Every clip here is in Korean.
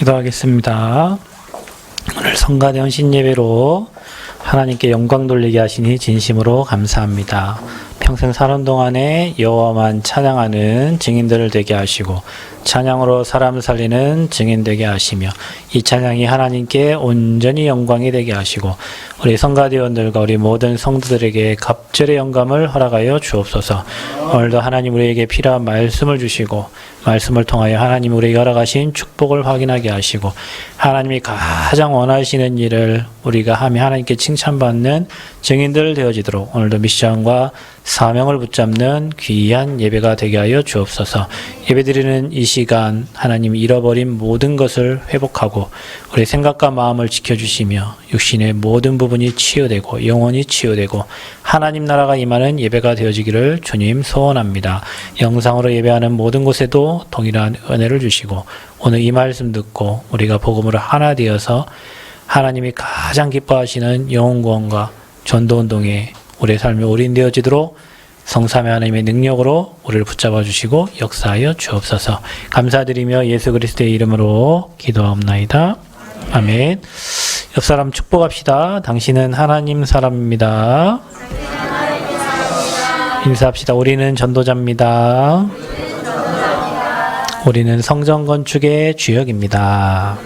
기도하겠습니다. 오늘 성가대 헌신 예배로 하나님께 영광 돌리게 하시니 진심으로 감사합니다. 평생 사는 동안에 여호와만 찬양하는 증인들을 되게 하시고 찬양으로 사람 살리는 증인 되게 하시며 이 찬양이 하나님께 온전히 영광이 되게 하시고 우리 성가대원들과 우리 모든 성도들에게 갑절의 영감을 허락하여 주옵소서. 오늘도 하나님 우리에게 필요한 말씀을 주시고 말씀을 통하여 하나님 우리에게 허락하신 축복을 확인하게 하시고 하나님이 가장 원하시는 일을 우리가 하며 하나님께 칭찬받는 증인들 되어지도록 오늘도 미션과 사명을 붙잡는 귀한 예배가 되게 하여 주옵소서. 예배드리는 이 시간 하나님 잃어버린 모든 것을 회복하고 우리 생각과 마음을 지켜주시며 육신의 모든 부분이 치유되고 영혼이 치유되고 하나님 나라가 임하는 예배가 되어지기를 주님 소원합니다. 영상으로 예배하는 모든 곳에도 동일한 은혜를 주시고 오늘 이 말씀 듣고 우리가 복음으로 하나 되어서 하나님이 가장 기뻐하시는 영혼구원과 전도운동에 우리의 삶이 올인되어지도록 성삼위 하나님의 능력으로 우리를 붙잡아 주시고 역사하여 주옵소서. 감사드리며 예수 그리스도의 이름으로 기도하옵나이다. 아멘. 옆 사람 축복합시다. 당신은 하나님 사람입니다. 인사합시다. 우리는 전도자입니다. 우리는 성전 건축의 주역입니다.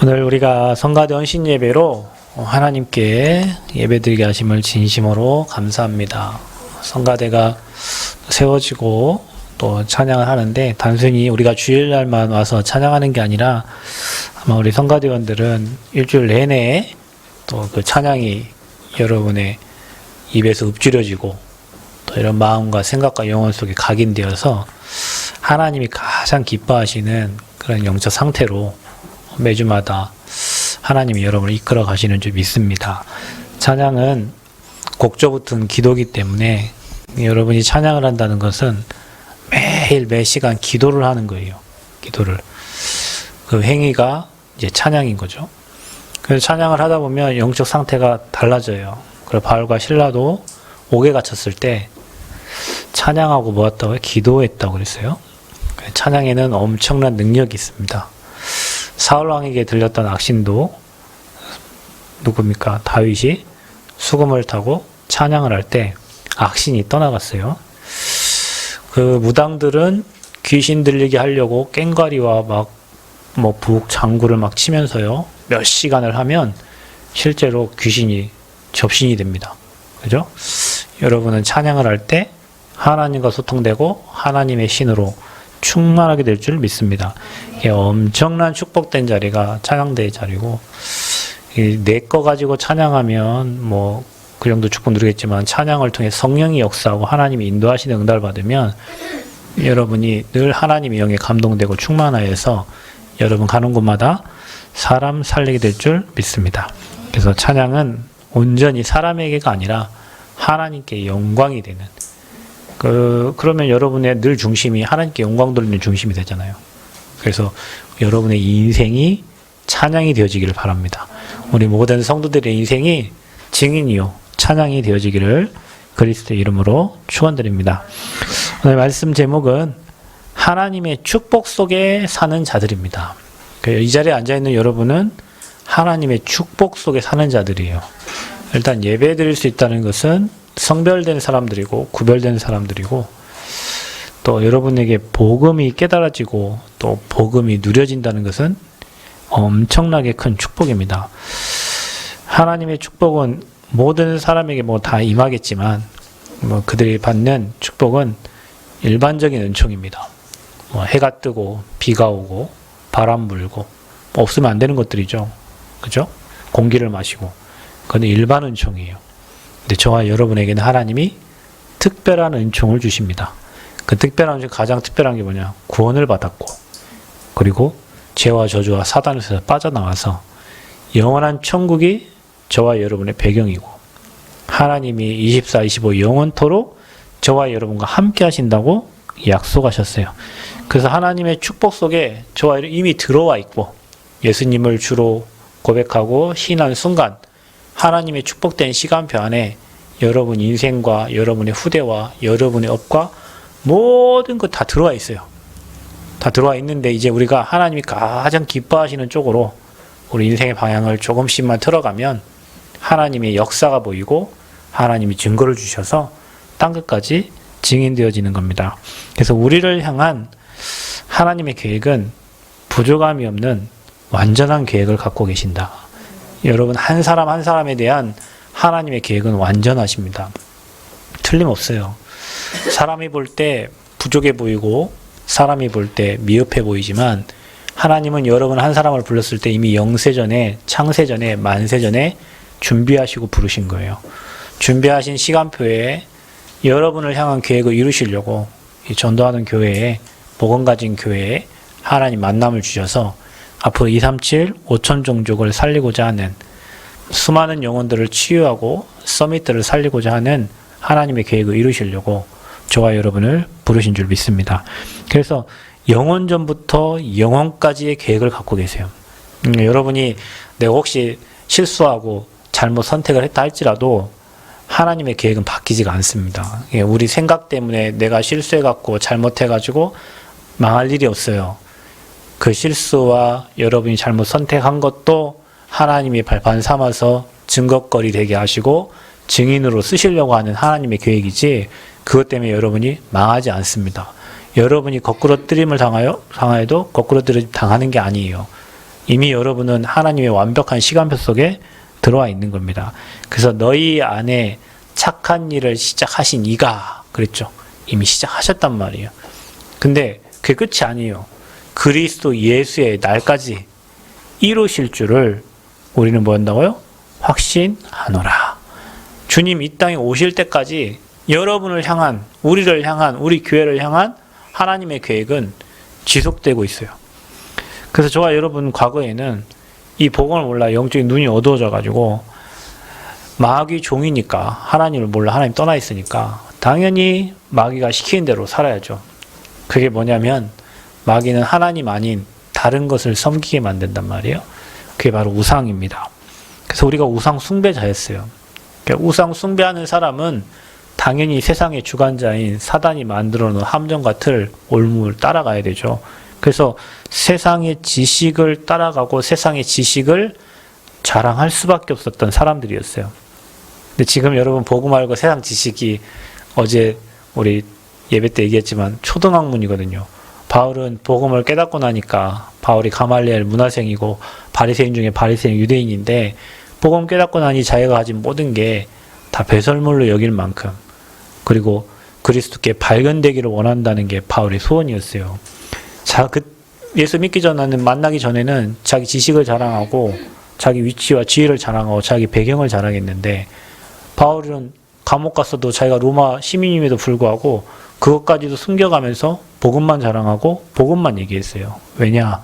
오늘 우리가 성가대 헌신 예배로 하나님께 예배드리게 하심을 진심으로 감사합니다. 성가대가 세워지고 또 찬양을 하는데 단순히 우리가 주일날만 와서 찬양하는 게 아니라 아마 우리 성가대원들은 일주일 내내 또 그 찬양이 여러분의 입에서 읊조려지고 또 이런 마음과 생각과 영혼 속에 각인되어서 하나님이 가장 기뻐하시는 그런 영적 상태로 매주마다 하나님이 여러분을 이끌어 가시는 줄 믿습니다. 찬양은 곡조 붙은 기도이기 때문에 여러분이 찬양을 한다는 것은 매일 매 시간 기도를 하는 거예요. 기도를. 그 행위가 이제 찬양인 거죠. 그래서 찬양을 하다 보면 영적 상태가 달라져요. 그래서 바울과 실라도 옥에 갇혔을 때 찬양하고 모았다고 기도했다고 그랬어요. 찬양에는 엄청난 능력이 있습니다. 사울왕에게 들렸던 악신도 누굽니까? 다윗이 수금을 타고 찬양을 할 때 악신이 떠나갔어요. 그 무당들은 귀신 들리게 하려고 꽹과리와 북 장구를 막 치면서요. 몇 시간을 하면 실제로 귀신이 접신이 됩니다. 그죠? 여러분은 찬양을 할 때 하나님과 소통되고 하나님의 신으로 충만하게 될 줄 믿습니다. 이게 엄청난 축복된 자리가 찬양대의 자리고 내 거 가지고 찬양하면 그 정도 축복 누리겠지만 찬양을 통해 성령이 역사하고 하나님이 인도하시는 응답을 받으면 여러분이 늘 하나님의 영에 감동되고 충만하여서 여러분 가는 곳마다 사람 살리게 될 줄 믿습니다. 그래서 찬양은 온전히 사람에게가 아니라 하나님께 영광이 되는 그러면 여러분의 늘 중심이 하나님께 영광 돌리는 중심이 되잖아요. 그래서 여러분의 인생이 찬양이 되어지기를 바랍니다. 우리 모든 성도들의 인생이 증인이요 찬양이 되어지기를 그리스도의 이름으로 축원드립니다. 오늘 말씀 제목은 하나님의 축복 속에 사는 자들입니다. 이 자리에 앉아있는 여러분은 하나님의 축복 속에 사는 자들이에요. 일단 예배 드릴 수 있다는 것은 성별된 사람들이고 구별된 사람들이고 또 여러분에게 복음이 깨달아지고 또 복음이 누려진다는 것은 엄청나게 큰 축복입니다. 하나님의 축복은 모든 사람에게 다 임하겠지만 그들이 받는 축복은 일반적인 은총입니다. 해가 뜨고 비가 오고 바람 불고 없으면 안 되는 것들이죠. 그죠? 공기를 마시고 그건 일반 은총이에요. 근데 저와 여러분에게는 하나님이 특별한 은총을 주십니다. 그 특별한 은총 가장 특별한 게 뭐냐? 구원을 받았고 그리고 죄와 저주와 사단에서 빠져나와서 영원한 천국이 저와 여러분의 배경이고 하나님이 24, 25 영원토록 저와 여러분과 함께 하신다고 약속하셨어요. 그래서 하나님의 축복 속에 저와 이미 들어와 있고 예수님을 주로 고백하고 신한 순간 하나님의 축복된 시간표 안에 여러분 인생과 여러분의 후대와 여러분의 업과 모든 것 다 들어와 있어요. 다 들어와 있는데 이제 우리가 하나님이 가장 기뻐하시는 쪽으로 우리 인생의 방향을 조금씩만 틀어가면 하나님의 역사가 보이고 하나님이 증거를 주셔서 땅끝까지 증인되어지는 겁니다. 그래서 우리를 향한 하나님의 계획은 부족함이 없는 완전한 계획을 갖고 계신다. 여러분 한 사람 한 사람에 대한 하나님의 계획은 완전하십니다. 틀림없어요. 사람이 볼 때 부족해 보이고 사람이 볼 때 미흡해 보이지만 하나님은 여러분 한 사람을 불렀을 때 이미 영세전에 창세전에 만세전에 준비하시고 부르신 거예요. 준비하신 시간표에 여러분을 향한 계획을 이루시려고 이 전도하는 교회에 복음 가진 교회에 하나님 만남을 주셔서 앞으로 237 5천 종족을 살리고자 하는 수많은 영혼들을 치유하고 서밋들을 살리고자 하는 하나님의 계획을 이루시려고 저와 여러분을 부르신 줄 믿습니다. 그래서 영원전부터 영원까지의 계획을 갖고 계세요. 여러분이 내가 혹시 실수하고 잘못 선택을 했다 할지라도 하나님의 계획은 바뀌지가 않습니다. 우리 생각 때문에 내가 실수해갖고 잘못해가지고 망할 일이 없어요. 그 실수와 여러분이 잘못 선택한 것도 하나님이 발판 삼아서 증거거리 되게 하시고 증인으로 쓰시려고 하는 하나님의 계획이지 그것 때문에 여러분이 망하지 않습니다. 여러분이 거꾸로 뜨림을 당하여도 거꾸로 뜨림 당하는 게 아니에요. 이미 여러분은 하나님의 완벽한 시간표 속에 들어와 있는 겁니다. 그래서 너희 안에 착한 일을 시작하신 이가 그랬죠. 이미 시작하셨단 말이에요. 근데 그게 끝이 아니에요. 그리스도 예수의 날까지 이루실 줄을 우리는 뭐 한다고요? 확신하노라. 주님 이 땅에 오실 때까지 여러분을 향한, 우리를 향한, 우리 교회를 향한 하나님의 계획은 지속되고 있어요. 그래서 저와 여러분 과거에는 이 복음을 몰라 영적인 눈이 어두워져 가지고 마귀 종이니까 하나님을 몰라 하나님 떠나 있으니까 당연히 마귀가 시키는 대로 살아야죠. 그게 뭐냐면 마귀는 하나님 아닌 다른 것을 섬기게 만든단 말이에요. 그게 바로 우상입니다. 그래서 우리가 우상 숭배자였어요. 그러니까 우상 숭배하는 사람은 당연히 세상의 주관자인 사단이 만들어 놓은 함정과 틀, 올무를 따라가야 되죠. 그래서 세상의 지식을 따라가고 세상의 지식을 자랑할 수밖에 없었던 사람들이었어요. 근데 지금 여러분 복음 알고 세상 지식이 어제 우리 예배 때 얘기했지만 초등학문이거든요. 바울은 복음을 깨닫고 나니까 바울이 가말리엘 문화생이고 바리새인 중에 바리새인 유대인인데 복음 깨닫고 나니 자기가 가진 모든 게 다 배설물로 여길 만큼 그리고 그리스도께 발견되기를 원한다는 게 바울의 소원이었어요. 예수 믿기 전에는 만나기 전에는 자기 지식을 자랑하고 자기 위치와 지위를 자랑하고 자기 배경을 자랑했는데 바울은 감옥 갔어도 자기가 로마 시민임에도 불구하고 그것까지도 숨겨가면서 복음만 자랑하고 복음만 얘기했어요. 왜냐?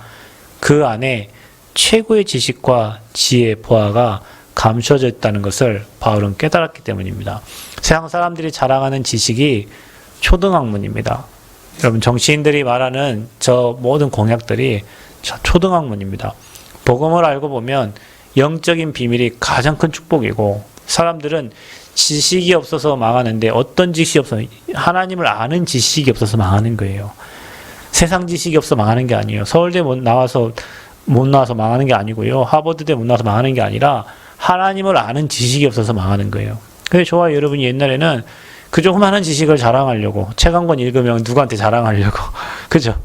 그 안에 최고의 지식과 지혜, 보아가 감춰져 있다는 것을 바울은 깨달았기 때문입니다. 세상 사람들이 자랑하는 지식이 초등학문입니다. 여러분 정치인들이 말하는 저 모든 공약들이 초등학문입니다. 복음을 알고 보면 영적인 비밀이 가장 큰 축복이고 사람들은 지식이 없어서 망하는데 어떤 지식이 없어서 하나님을 아는 지식이 없어서 망하는 거예요. 세상 지식이 없어서 망하는 게 아니에요. 서울대 못 나와서 망하는 게 아니고요. 하버드대 못 나와서 망하는 게 아니라 하나님을 아는 지식이 없어서 망하는 거예요. 그래서 저와 여러분이 옛날에는 그 조그마한 지식을 자랑하려고 책 한 권 읽으면 누구한테 자랑하려고 그죠?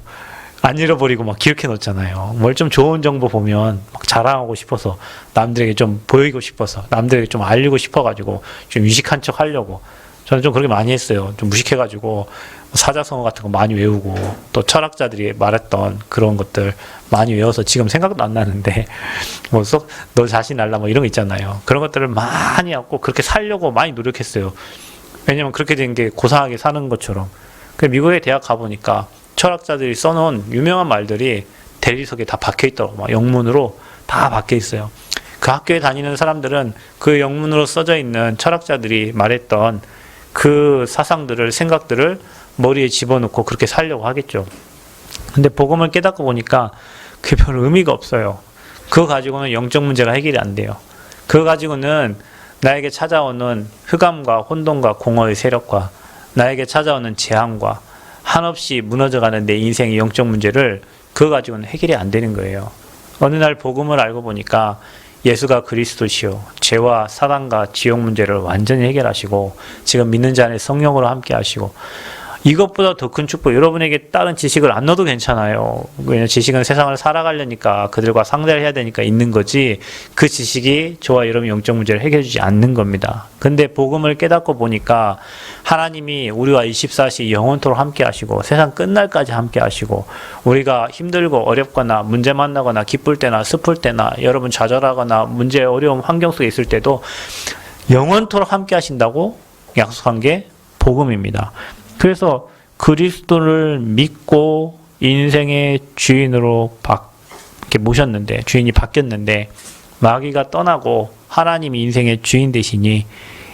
안 잃어버리고 막 기억해 놓잖아요. 뭘 좀 좋은 정보 보면 막 자랑하고 싶어서 남들에게 좀 보이고 싶어서 남들에게 좀 알리고 싶어가지고 좀 유식한 척 하려고 저는 좀 그렇게 많이 했어요. 좀 무식해가지고 사자성어 같은 거 많이 외우고 또 철학자들이 말했던 그런 것들 많이 외워서 지금 생각도 안 나는데 뭐 쏙 너 자신 알라 뭐 이런 거 있잖아요. 그런 것들을 많이 하고 그렇게 살려고 많이 노력했어요. 왜냐면 그렇게 된 게 고상하게 사는 것처럼. 그 미국에 대학 가보니까 철학자들이 써놓은 유명한 말들이 대리석에 다 박혀있더라고. 막 영문으로 다 박혀있어요. 그 학교에 다니는 사람들은 그 영문으로 써져 있는 철학자들이 말했던 그 사상들을, 생각들을 머리에 집어넣고 그렇게 살려고 하겠죠. 근데 복음을 깨닫고 보니까 그게 별 의미가 없어요. 그거 가지고는 영적 문제가 해결이 안 돼요. 그거 가지고는 나에게 찾아오는 흑암과 혼돈과 공허의 세력과 나에게 찾아오는 재앙과 한없이 무너져가는 내 인생의 영적 문제를 그거 가지고는 해결이 안 되는 거예요. 어느 날 복음을 알고 보니까 예수가 그리스도시요 죄와 사단과 지옥 문제를 완전히 해결하시고 지금 믿는 자 안에 성령으로 함께 하시고 이것보다 더 큰 축복, 여러분에게 다른 지식을 안 넣어도 괜찮아요. 왜냐하면 지식은 세상을 살아가려니까 그들과 상대를 해야 되니까 있는 거지 그 지식이 저와 여러분 영적 문제를 해결해 주지 않는 겁니다. 근데 복음을 깨닫고 보니까 하나님이 우리와 24시 영원토록 함께 하시고 세상 끝날까지 함께 하시고 우리가 힘들고 어렵거나 문제 만나거나 기쁠 때나 슬플 때나 여러분 좌절하거나 문제 어려움 환경 속에 있을 때도 영원토록 함께 하신다고 약속한 게 복음입니다. 그래서 그리스도를 믿고 인생의 주인으로 이렇게 모셨는데, 주인이 바뀌었는데 마귀가 떠나고 하나님이 인생의 주인 되시니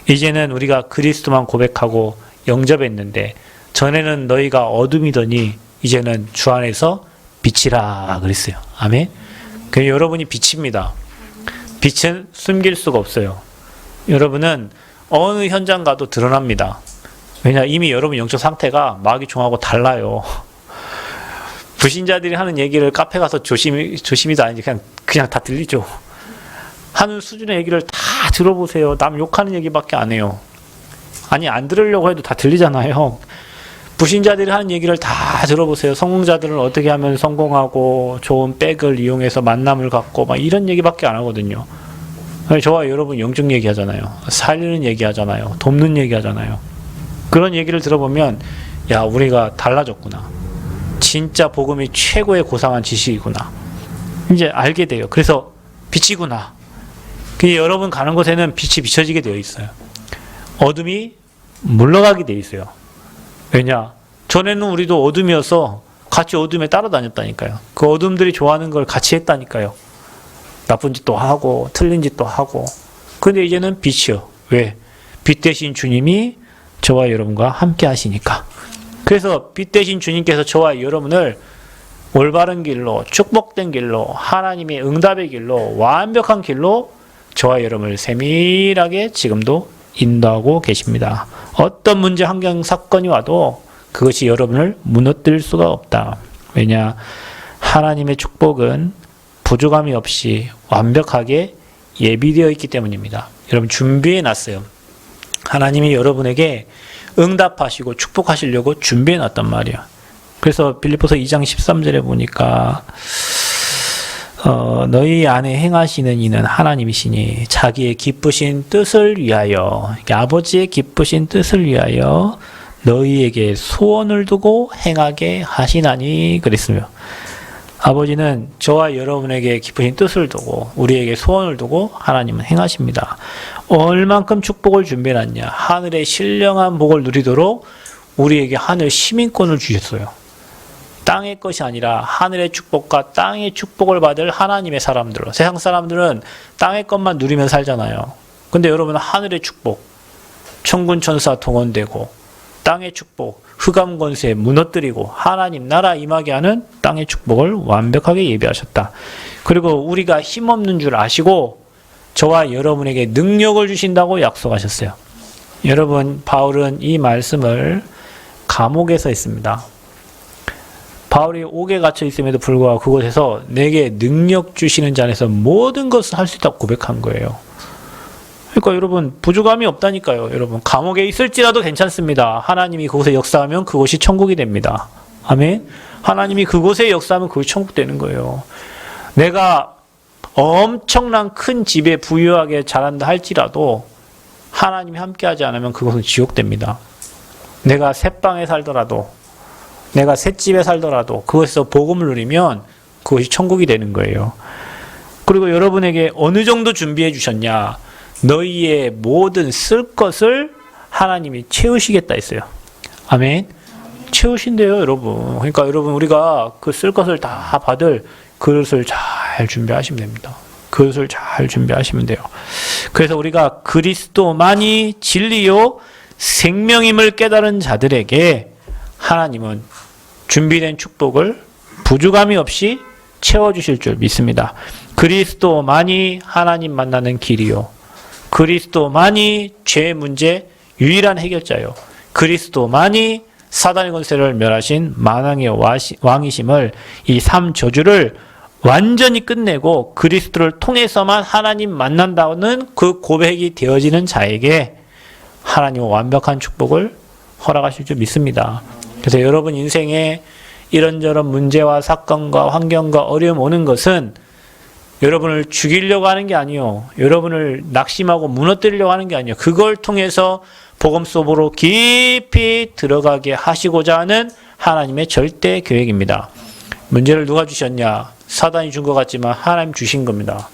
이제는 우리가 그리스도만 고백하고 영접했는데 전에는 너희가 어둠이더니 이제는 주 안에서 빛이라 그랬어요. 아멘. 그 여러분이 빛입니다. 빛은 숨길 수가 없어요. 여러분은 어느 현장 가도 드러납니다. 왜냐, 이미 여러분 영적 상태가 마귀 종하고 달라요. 불신자들이 하는 얘기를 카페 가서 조심히도 아니지 그냥 다 들리죠. 하는 수준의 얘기를 다 들어보세요. 남 욕하는 얘기밖에 안 해요. 아니, 안 들으려고 해도 다 들리잖아요. 불신자들이 하는 얘기를 다 들어보세요. 성공자들은 어떻게 하면 성공하고 좋은 백을 이용해서 만남을 갖고 막 이런 얘기밖에 안 하거든요. 저와 여러분 영적 얘기하잖아요. 살리는 얘기하잖아요. 돕는 얘기하잖아요. 그런 얘기를 들어보면 야, 우리가 달라졌구나. 진짜 복음이 최고의 고상한 지식이구나. 이제 알게 돼요. 그래서 빛이구나. 여러분 가는 곳에는 빛이 비춰지게 되어 있어요. 어둠이 물러가게 되어 있어요. 왜냐? 전에는 우리도 어둠이어서 같이 어둠에 따라다녔다니까요. 그 어둠들이 좋아하는 걸 같이 했다니까요. 나쁜 짓도 하고 틀린 짓도 하고. 근데 이제는 빛이요. 왜? 빛 대신 주님이 저와 여러분과 함께 하시니까. 그래서 빛 대신 주님께서 저와 여러분을 올바른 길로, 축복된 길로, 하나님의 응답의 길로, 완벽한 길로 저와 여러분을 세밀하게 지금도 인도하고 계십니다. 어떤 문제, 환경, 사건이 와도 그것이 여러분을 무너뜨릴 수가 없다. 왜냐? 하나님의 축복은 부족함이 없이 완벽하게 예비되어 있기 때문입니다. 여러분 준비해 놨어요. 하나님이 여러분에게 응답하시고 축복하시려고 준비해 놨단 말이야. 그래서 빌립보서 2장 13절에 보니까 너희 안에 행하시는 이는 하나님이시니 자기의 기쁘신 뜻을 위하여, 아버지의 기쁘신 뜻을 위하여 너희에게 소원을 두고 행하게 하시나니 그랬으며, 아버지는 저와 여러분에게 기쁘신 뜻을 두고 우리에게 소원을 두고 하나님은 행하십니다. 얼만큼 축복을 준비해놨냐. 하늘의 신령한 복을 누리도록 우리에게 하늘 시민권을 주셨어요. 땅의 것이 아니라 하늘의 축복과 땅의 축복을 받을 하나님의 사람들로. 세상 사람들은 땅의 것만 누리며 살잖아요. 근데 여러분은 하늘의 축복, 천군 천사 동원되고 땅의 축복, 흑암 권세 무너뜨리고 하나님 나라 임하게 하는 땅의 축복을 완벽하게 예비하셨다. 그리고 우리가 힘없는 줄 아시고 저와 여러분에게 능력을 주신다고 약속하셨어요. 여러분, 바울은 이 말씀을 감옥에서 했습니다. 바울이 옥에 갇혀 있음에도 불구하고 그곳에서 내게 능력 주시는 자 안에서 모든 것을 할 수 있다고 고백한 거예요. 그러니까 여러분, 부족함이 없다니까요. 여러분, 감옥에 있을지라도 괜찮습니다. 하나님이 그곳에 역사하면 그곳이 천국이 됩니다. 아멘. 하나님이 그곳에 역사하면 그곳이 천국 되는 거예요. 내가 엄청난 큰 집에 부유하게 자란다 할지라도 하나님이 함께하지 않으면 그곳은 지옥 됩니다. 내가 새방에 살더라도, 내가 셋집에 살더라도 그것에서 복음을 누리면 그것이 천국이 되는 거예요. 그리고 여러분에게 어느 정도 준비해 주셨냐? 너희의 모든 쓸 것을 하나님이 채우시겠다 했어요. 아멘. 채우신대요, 여러분. 그러니까 여러분, 우리가 그 쓸 것을 다 받을 그릇을 잘 준비하시면 됩니다. 그릇을 잘 준비하시면 돼요. 그래서 우리가 그리스도만이 진리요 생명임을 깨달은 자들에게 하나님은 준비된 축복을 부족함이 없이 채워주실 줄 믿습니다. 그리스도만이 하나님 만나는 길이요, 그리스도만이 죄 문제 유일한 해결자요, 그리스도만이 사단의 권세를 멸하신 만왕의 왕이심을, 이 3저주를 완전히 끝내고 그리스도를 통해서만 하나님 만난다는 그 고백이 되어지는 자에게 하나님은 완벽한 축복을 허락하실 줄 믿습니다. 그래서 여러분 인생에 이런저런 문제와 사건과 환경과 어려움 오는 것은 여러분을 죽이려고 하는 게 아니요, 여러분을 낙심하고 무너뜨리려고 하는 게 아니요, 그걸 통해서 복음 속으로 깊이 들어가게 하시고자 하는 하나님의 절대 계획입니다. 문제를 누가 주셨냐? 사단이 준 것 같지만 하나님 주신 겁니다.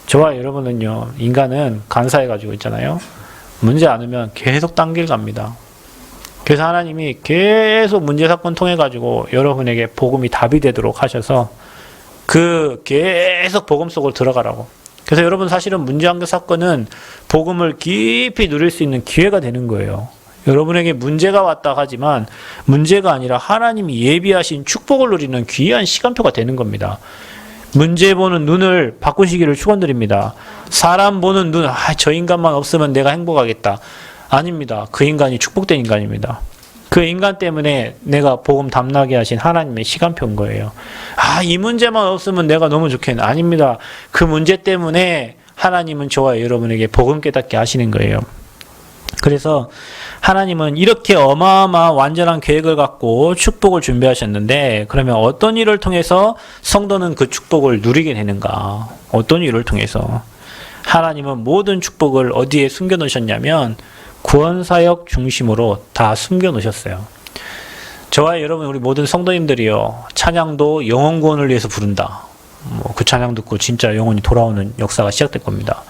저와 여러분은요, 인간은 간사해가지고 있잖아요. 문제 안 오면 계속 딴 길 갑니다. 그래서 하나님이 계속 문제 사건 통해가지고 여러분에게 복음이 답이 되도록 하셔서 그 계속 복음 속으로 들어가라고. 그래서 여러분 사실은 문제 환경 사건은 복음을 깊이 누릴 수 있는 기회가 되는 거예요. 여러분에게 문제가 왔다 하지만 문제가 아니라 하나님이 예비하신 축복을 누리는 귀한 시간표가 되는 겁니다. 문제 보는 눈을 바꾸시기를 축원드립니다. 사람 보는 눈, 저 인간만 없으면 내가 행복하겠다. 아닙니다. 그 인간이 축복된 인간입니다. 그 인간 때문에 내가 복음 담나게 하신 하나님의 시간표인 거예요. 이 문제만 없으면 내가 너무 좋겠네. 아닙니다. 그 문제 때문에 하나님은 저와 여러분에게 복음 깨닫게 하시는 거예요. 그래서 하나님은 이렇게 어마어마한 완전한 계획을 갖고 축복을 준비하셨는데, 그러면 어떤 일을 통해서 성도는 그 축복을 누리게 되는가? 어떤 일을 통해서? 하나님은 모든 축복을 어디에 숨겨 놓으셨냐면 구원사역 중심으로 다 숨겨 놓으셨어요. 저와 여러분, 우리 모든 성도님들이요, 찬양도 영혼 구원을 위해서 부른다. 그 찬양 듣고 진짜 영혼이 돌아오는 역사가 시작될 겁니다.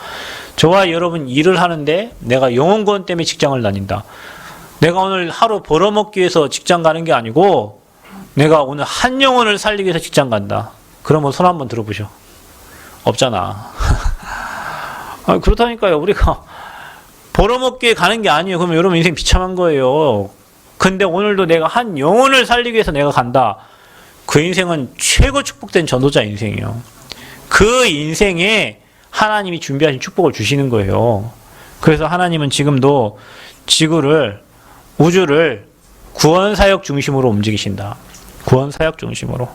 저와 여러분 일을 하는데 내가 영혼 구원 때문에 직장을 다닌다. 내가 오늘 하루 벌어먹기 위해서 직장 가는 게 아니고 내가 오늘 한 영혼을 살리기 위해서 직장 간다. 그러면 손 한번 들어보셔. 없잖아. 그렇다니까요. 우리가 벌어먹기에 가는 게 아니에요. 그러면 여러분 인생 비참한 거예요. 근데 오늘도 내가 한 영혼을 살리기 위해서 내가 간다. 그 인생은 최고 축복된 전도자 인생이에요. 그 인생에 하나님이 준비하신 축복을 주시는 거예요. 그래서 하나님은 지금도 지구를, 우주를 구원사역 중심으로 움직이신다. 구원사역 중심으로.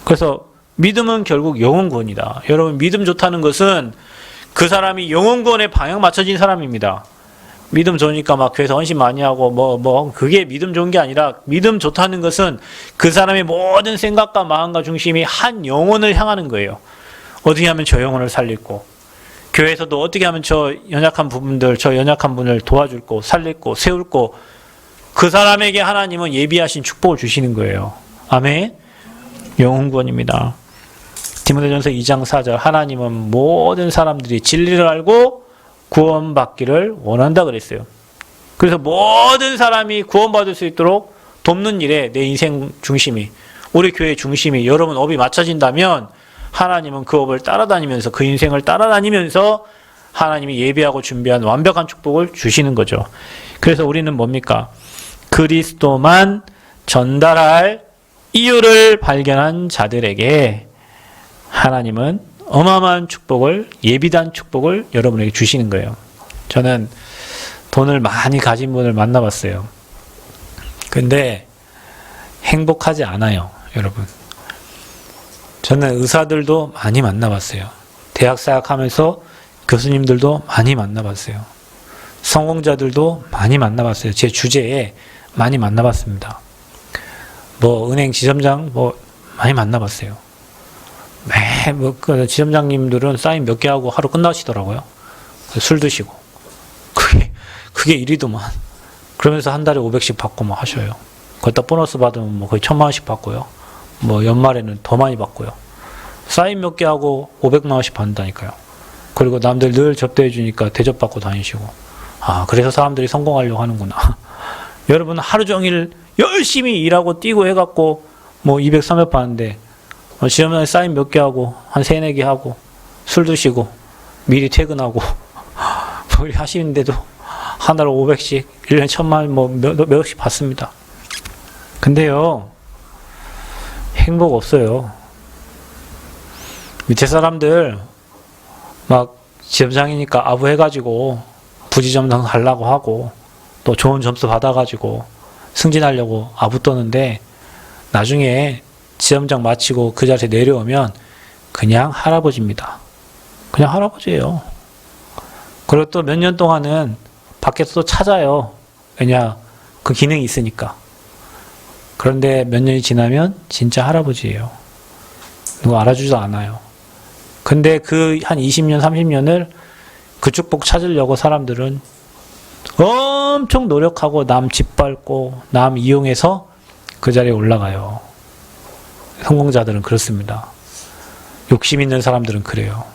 그래서 믿음은 결국 영혼 구원이다. 여러분, 믿음 좋다는 것은 그 사람이 영혼 구원에 방향 맞춰진 사람입니다. 믿음 좋으니까 막 교회에서 헌신 많이 하고 그게 믿음 좋은 게 아니라, 믿음 좋다는 것은 그 사람의 모든 생각과 마음과 중심이 한 영혼을 향하는 거예요. 어떻게 하면 저 영혼을 살리고, 교회에서도 어떻게 하면 저 연약한 분을 도와줄고 살릴고 세울고, 그 사람에게 하나님은 예비하신 축복을 주시는 거예요. 아멘. 영혼 구원입니다. 디모데전서 2장 4절, 하나님은 모든 사람들이 진리를 알고 구원받기를 원한다 그랬어요. 그래서 모든 사람이 구원받을 수 있도록 돕는 일에 내 인생 중심이, 우리 교회 중심이, 여러분 업이 맞춰진다면 하나님은 그 업을 따라다니면서, 그 인생을 따라다니면서 하나님이 예비하고 준비한 완벽한 축복을 주시는 거죠. 그래서 우리는 뭡니까? 그리스도만 전달할 이유를 발견한 자들에게 하나님은 어마어마한 축복을, 예비단 축복을 여러분에게 주시는 거예요. 저는 돈을 많이 가진 분을 만나봤어요. 근데 행복하지 않아요, 여러분. 저는 의사들도 많이 만나봤어요. 대학 사역하면서 교수님들도 많이 만나봤어요. 성공자들도 많이 만나봤어요. 제 주제에 많이 만나봤습니다. 은행 지점장 많이 만나봤어요. 그 지점장님들은 사인 몇 개 하고 하루 끝나시더라고요. 술 드시고. 그게 일이더만. 그러면서 한 달에 500씩 받고 하셔요. 거기다 보너스 받으면 거의 1000만 원씩 받고요. 연말에는 더 많이 받고요. 사인 몇 개 하고 500만 원씩 받는다니까요. 그리고 남들 늘 접대해 주니까 대접받고 다니시고. 그래서 사람들이 성공하려고 하는구나. 여러분 하루 종일 열심히 일하고 뛰고 해갖고 200, 300 받는데 지점장에 사인 몇 개 하고 한 3, 4개 하고 술 드시고 미리 퇴근하고 하시는데도 한 달에 500씩 1년에 1000만 몇억씩 받습니다. 근데요, 행복 없어요. 밑에 사람들 지점장이니까 아부해가지고 부지점장 가려고 하고 또 좋은 점수 받아가지고 승진하려고 아부 떠는데 나중에 지점장 마치고 그 자리에 내려오면 그냥 할아버지입니다. 그냥 할아버지예요. 그리고 또 몇 년 동안은 밖에서 또 찾아요. 왜냐? 그 기능이 있으니까. 그런데 몇 년이 지나면 진짜 할아버지예요. 누가 알아주지도 않아요. 근데 그 한 20년, 30년을 그쪽 복 찾으려고 사람들은 엄청 노력하고 남 짓밟고 남 이용해서 그 자리에 올라가요. 성공자들은 그렇습니다. 욕심 있는 사람들은 그래요.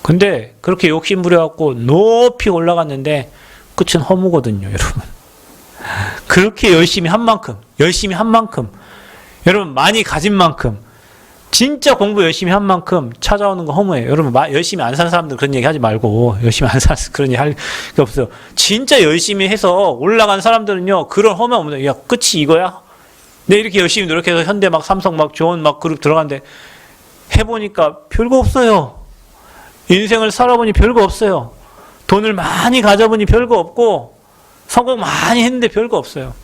근데 그렇게 욕심 부려갖고 높이 올라갔는데 끝은 허무거든요, 여러분. 그렇게 열심히 한 만큼, 여러분 많이 가진 만큼, 진짜 공부 열심히 한 만큼 찾아오는 거 허무해요. 여러분 열심히 안 사는 사람들 그런 얘기 하지 말고, 열심히 안 사는 그런 얘기 할 게 없어요. 진짜 열심히 해서 올라간 사람들은요, 그런 허무 없는, 야, 끝이 이거야? 내 이렇게 열심히 노력해서 현대 막 삼성 막 좋은 막 그룹 들어갔는데 해보니까 별거 없어요. 인생을 살아보니 별거 없어요. 돈을 많이 가져보니 별거 없고 성공 많이 했는데 별거 없어요.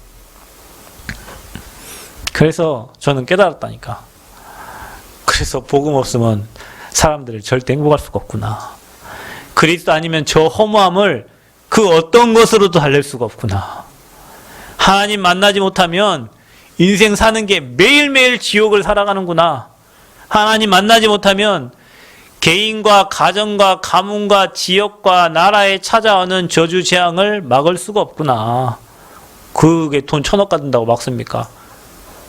그래서 저는 깨달았다니까. 그래서 복음 없으면 사람들을 절대 행복할 수가 없구나. 그리스도 아니면 저 허무함을 그 어떤 것으로도 달랠 수가 없구나. 하나님 만나지 못하면 인생 사는 게 매일매일 지옥을 살아가는구나. 하나님 만나지 못하면 개인과 가정과 가문과 지역과 나라에 찾아오는 저주 재앙을 막을 수가 없구나. 그게 돈 1,000억 갖는다고 막습니까?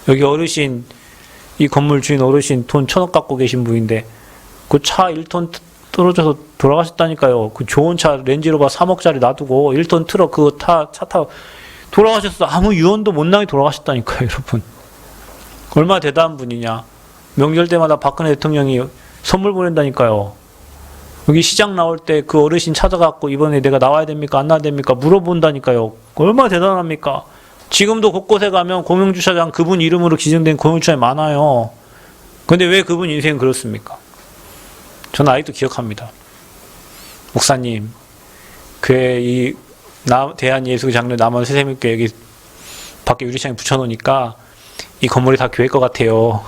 여기 어르신, 이 건물 주인 어르신 돈 1,000억 갖고 계신 분인데 그 차 1톤 떨어져서 돌아가셨다니까요. 그 좋은 차 렌지로버 3억짜리 놔두고 1톤 트럭 그거 차 타고 돌아가셨어. 아무 유언도 못 나게 돌아가셨다니까요, 여러분. 얼마나 대단한 분이냐. 명절 때마다 박근혜 대통령이 선물 보낸다니까요. 여기 시장 나올 때 그 어르신 찾아갖고 이번에 내가 나와야 됩니까? 안 나와야 됩니까? 물어본다니까요. 얼마나 대단합니까? 지금도 곳곳에 가면 공영주차장 그분 이름으로 기증된 공영주차장이 많아요. 근데 왜 그분 인생은 그렇습니까? 저는 아직도 기억합니다. 목사님, 교회 이 대한예수장로 남원 새세민교회 여기 밖에 유리창에 붙여놓으니까 이 건물이 다 교회 것 같아요.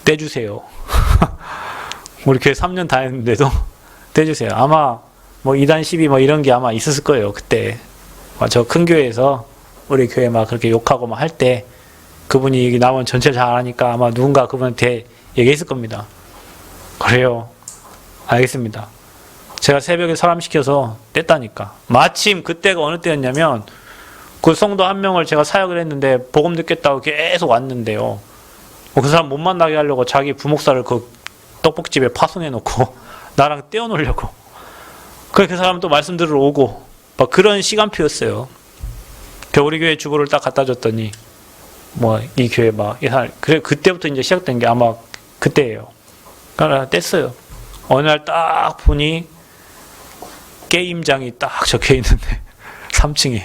떼주세요. 우리 교회 3년 다녔는데도 떼주세요. 아마 뭐 2단 12 뭐 이런 게 아마 있었을 거예요. 그때 저 큰 교회에서 우리 교회 막 그렇게 욕하고 막 할 때 그분이 남원 전체를 잘 아니까 아마 누군가 그분한테 얘기했을 겁니다. 그래요. 알겠습니다. 제가 새벽에 사람 시켜서 뗐다니까. 마침 그때가 어느 때였냐면 그 성도 한 명을 제가 사역을 했는데 복음 듣겠다고 계속 왔는데요. 그 사람 못 만나게 하려고 자기 부목사를 그 떡볶이집에 파송해 놓고 나랑 떼어놓으려고. 그 사람 또 말씀 들으러 오고 막 그런 시간표였어요. 우리 교회 주보를 딱 갖다 줬더니 뭐 이 교회 막 그래 그때부터 이제 시작된 게 아마 그때예요. 그러니까 뗐어요. 어느 날 딱 보니 게임장이 딱 적혀 있는데 3층에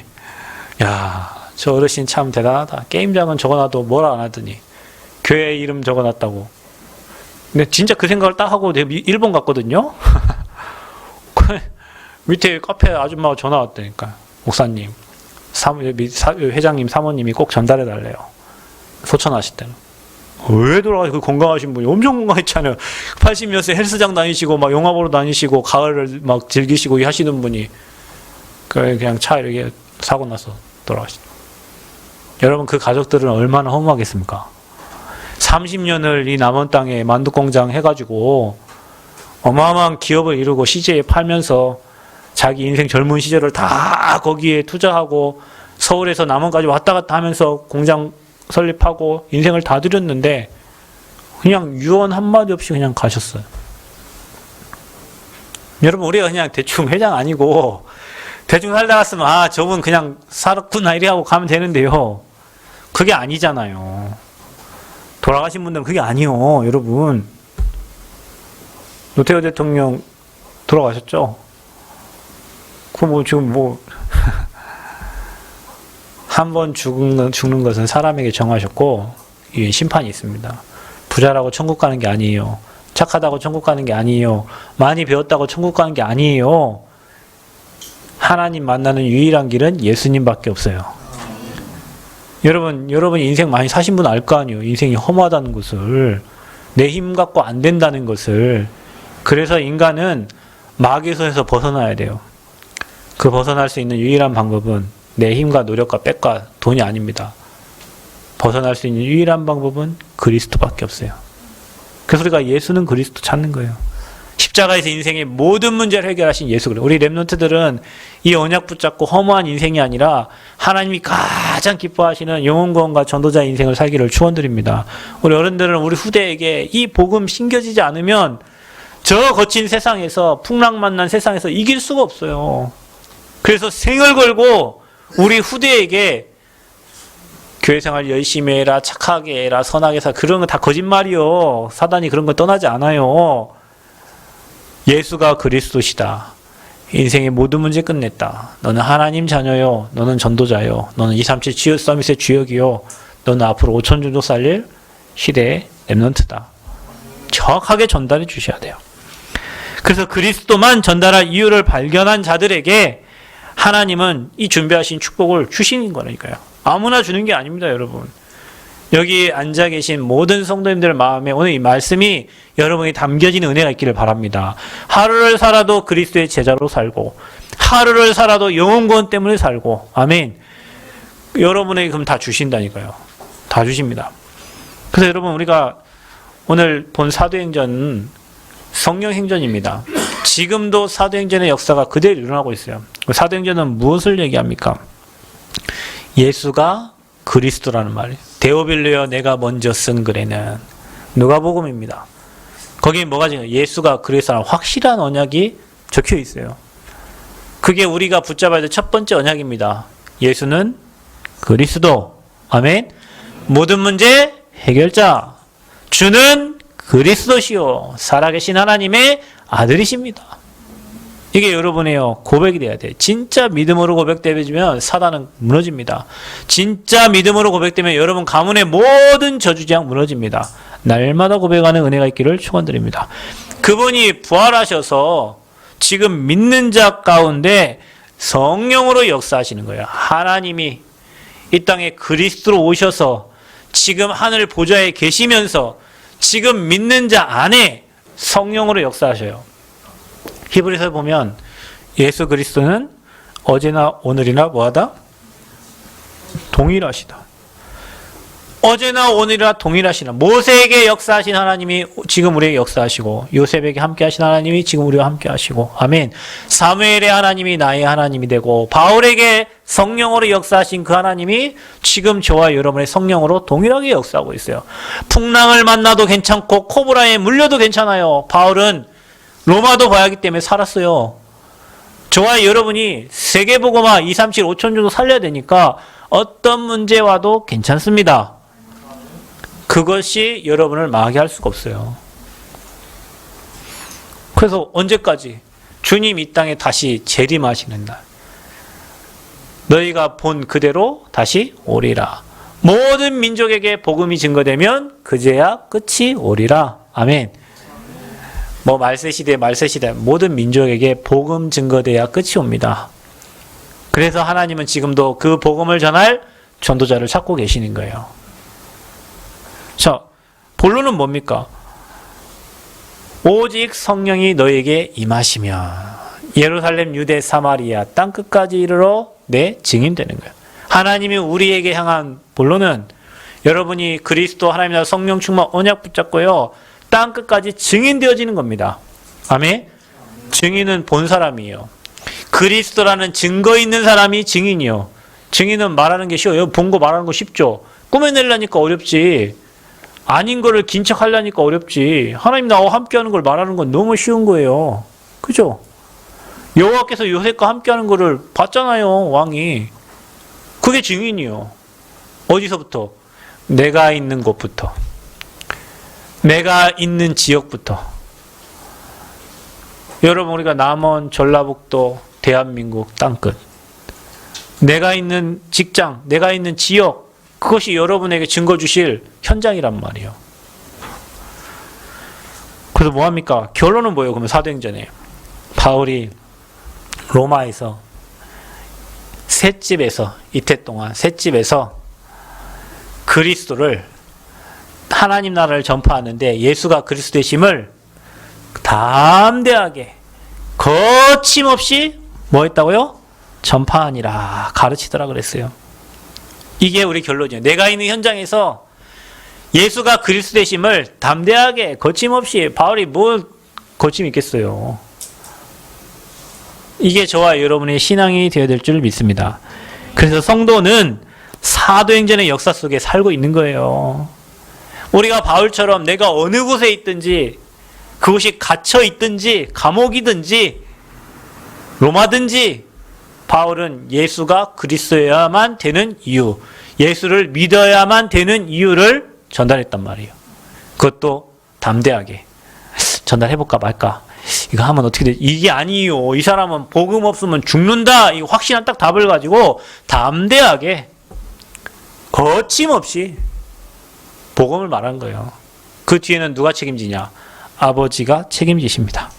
야, 저 어르신 참 대단하다. 게임장은 적어놔도 뭐라 안 하더니 교회 이름 적어놨다고. 근데 진짜 그 생각을 딱 하고 내가 일본 갔거든요. 밑에 카페 아줌마가 전화 왔다니까. 목사님, 회장님, 사모님이 꼭 전달해달래요. 소천하실 때는. 왜 돌아가시? 그 건강하신 분이 엄청 건강했잖아요. 80몇 세 헬스장 다니시고 막 영화 보러 다니시고 가을을 막 즐기시고 하시는 분이 그냥 차 이렇게 사고 나서 돌아가시죠. 여러분 그 가족들은 얼마나 허무하겠습니까? 30년을 이 남원 땅에 만두공장 해가지고 어마어마한 기업을 이루고 CJ에 팔면서 자기 인생 젊은 시절을 다 거기에 투자하고 서울에서 남원까지 왔다 갔다 하면서 공장 설립하고 인생을 다 들였는데 그냥 유언 한마디 없이 그냥 가셨어요. 여러분 우리가 그냥 대충 회장 아니고 대충 살다 갔으면 아 저분 그냥 살았구나 이래 하고 가면 되는데요. 그게 아니잖아요. 돌아가신 분들은 그게 아니요. 여러분 노태우 대통령 돌아가셨죠? 그 뭐 지금 뭐 한 번 죽는 것은 사람에게 정하셨고 이 심판이 있습니다. 부자라고 천국 가는 게 아니에요. 착하다고 천국 가는 게 아니에요. 많이 배웠다고 천국 가는 게 아니에요. 하나님 만나는 유일한 길은 예수님밖에 없어요. 여러분 인생 많이 사신 분 알 거 아니에요. 인생이 험하다는 것을, 내 힘 갖고 안 된다는 것을. 그래서 인간은 마귀의 손에서 벗어나야 돼요. 그 벗어날 수 있는 유일한 방법은 내 힘과 노력과 빽과 돈이 아닙니다. 벗어날 수 있는 유일한 방법은 그리스도밖에 없어요. 그래서 우리가 예수는 그리스도 찾는 거예요. 십자가에서 인생의 모든 문제를 해결하신 예수. 우리 렘넌트들은 이 언약 붙잡고 허무한 인생이 아니라 하나님이 가장 기뻐하시는 영혼구원과 전도자 인생을 살기를 축원드립니다. 우리 어른들은 우리 후대에게 이 복음 신겨지지 않으면 저 거친 세상에서, 풍랑만난 세상에서 이길 수가 없어요. 그래서 생을 걸고 우리 후대에게 교회생활 열심히 해라, 착하게 해라, 선하게 살, 그런 거 다 거짓말이요. 사단이 그런 거 떠나지 않아요. 예수가 그리스도시다. 인생의 모든 문제 끝냈다. 너는 하나님 자녀요. 너는 전도자요. 너는 237 지역 서밋의 주역이요. 너는 앞으로 5천 종족 살릴 시대의 렘넌트다. 정확하게 전달해 주셔야 돼요. 그래서 그리스도만 전달할 이유를 발견한 자들에게 하나님은 이 준비하신 축복을 주시는 거니까요. 아무나 주는 게 아닙니다, 여러분. 여기 앉아 계신 모든 성도님들 마음에 오늘 이 말씀이 여러분이 담겨지는 은혜가 있기를 바랍니다. 하루를 살아도 그리스도의 제자로 살고, 하루를 살아도 영혼구원 때문에 살고, 아멘. 여러분에게 그럼 다 주신다니까요. 다 주십니다. 그래서 여러분, 우리가 오늘 본 사도행전은 성령행전입니다. 지금도 사도행전의 역사가 그대로 일어나고 있어요. 사도행전은 무엇을 얘기합니까? 예수가 그리스도라는 말이에요. 데오빌로여 내가 먼저 쓴 글에는 누가복음입니다. 거기에 뭐가 지금 예수가 그리스도라는 확실한 언약이 적혀 있어요. 그게 우리가 붙잡아야 될 첫 번째 언약입니다. 예수는 그리스도. 아멘. 모든 문제 해결자. 주는 그리스도시요 살아계신 하나님의 아들이십니다. 이게 여러분의 고백이 돼야 돼. 진짜 믿음으로 고백되면 사단은 무너집니다. 진짜 믿음으로 고백되면 여러분 가문의 모든 저주제약 무너집니다. 날마다 고백하는 은혜가 있기를 축원드립니다. 그분이 부활하셔서 지금 믿는 자 가운데 성령으로 역사하시는 거예요. 하나님이 이 땅에 그리스도로 오셔서 지금 하늘 보좌에 계시면서 지금 믿는 자 안에 성령으로 역사하셔요. 히브리서에 보면 예수 그리스도는 어제나 오늘이나 뭐하다? 동일하시다. 어제나 오늘이나 동일하시나. 모세에게 역사하신 하나님이 지금 우리에게 역사하시고, 요셉에게 함께 하신 하나님이 지금 우리와 함께 하시고, 아멘. 사무엘의 하나님이 나의 하나님이 되고, 바울에게 성령으로 역사하신 그 하나님이 지금 저와 여러분의 성령으로 동일하게 역사하고 있어요. 풍랑을 만나도 괜찮고 코브라에 물려도 괜찮아요. 바울은 로마도 봐야 하기 때문에 살았어요. 저와 여러분이 세계복음화 237 5천 정도 살려야 되니까 어떤 문제 와도 괜찮습니다. 그것이 여러분을 망하게 할 수가 없어요. 그래서 언제까지? 주님 이 땅에 다시 재림하시는 날. 너희가 본 그대로 다시 오리라. 모든 민족에게 복음이 증거되면 그제야 끝이 오리라. 아멘. 말세시대 모든 민족에게 복음 증거돼야 끝이 옵니다. 그래서 하나님은 지금도 그 복음을 전할 전도자를 찾고 계시는 거예요. 자, 본론은 뭡니까? 오직 성령이 너에게 임하시면 예루살렘, 유대, 사마리아 땅끝까지 이르러 내 증인 되는 거예요. 하나님이 우리에게 향한 본론은 여러분이 그리스도 하나님 나라 성령 충만 언약 붙잡고요. 땅끝까지 증인되어지는 겁니다. 아멘. 증인은 본 사람이에요. 그리스도라는 증거 있는 사람이 증인이요. 증인은 말하는 게 쉬워요. 본 거 말하는 거 쉽죠. 꾸며내려니까 어렵지. 아닌 거를 긴 척 하려니까 어렵지. 하나님 나와 함께하는 걸 말하는 건 너무 쉬운 거예요. 그죠? 여호와께서 요셉과 함께하는 거를 봤잖아요. 왕이. 그게 증인이요. 어디서부터? 내가 있는 곳부터. 내가 있는 지역부터. 여러분, 우리가 남원, 전라북도, 대한민국 땅끝. 내가 있는 직장, 내가 있는 지역, 그것이 여러분에게 증거 주실 현장이란 말이에요. 그래서 뭐합니까? 결론은 뭐예요? 그러면 사도행전에 바울이 로마에서 셋집에서 이태 동안 셋집에서 그리스도를, 하나님 나라를 전파하는데 예수가 그리스도이심을 담대하게 거침없이 뭐 했다고요? 전파하니라, 가르치더라 그랬어요. 이게 우리 결론이에요. 내가 있는 현장에서 예수가 그리스도이심을 담대하게 거침없이, 바울이 뭘 거침이 있겠어요. 이게 저와 여러분의 신앙이 되어야 될 줄 믿습니다. 그래서 성도는 사도행전의 역사 속에 살고 있는 거예요. 우리가 바울처럼 내가 어느 곳에 있든지, 그곳이 갇혀 있든지 감옥이든지 로마든지, 바울은 예수가 그리스도여야만 되는 이유, 예수를 믿어야만 되는 이유를 전달했단 말이에요. 그것도 담대하게. 전달해볼까 말까, 이거 하면 어떻게 되지? 이게 아니요, 이 사람은 복음 없으면 죽는다, 이 확실한 딱 답을 가지고 담대하게 거침없이 복음을 말한 거예요. 그 뒤에는 누가 책임지냐? 아버지가 책임지십니다.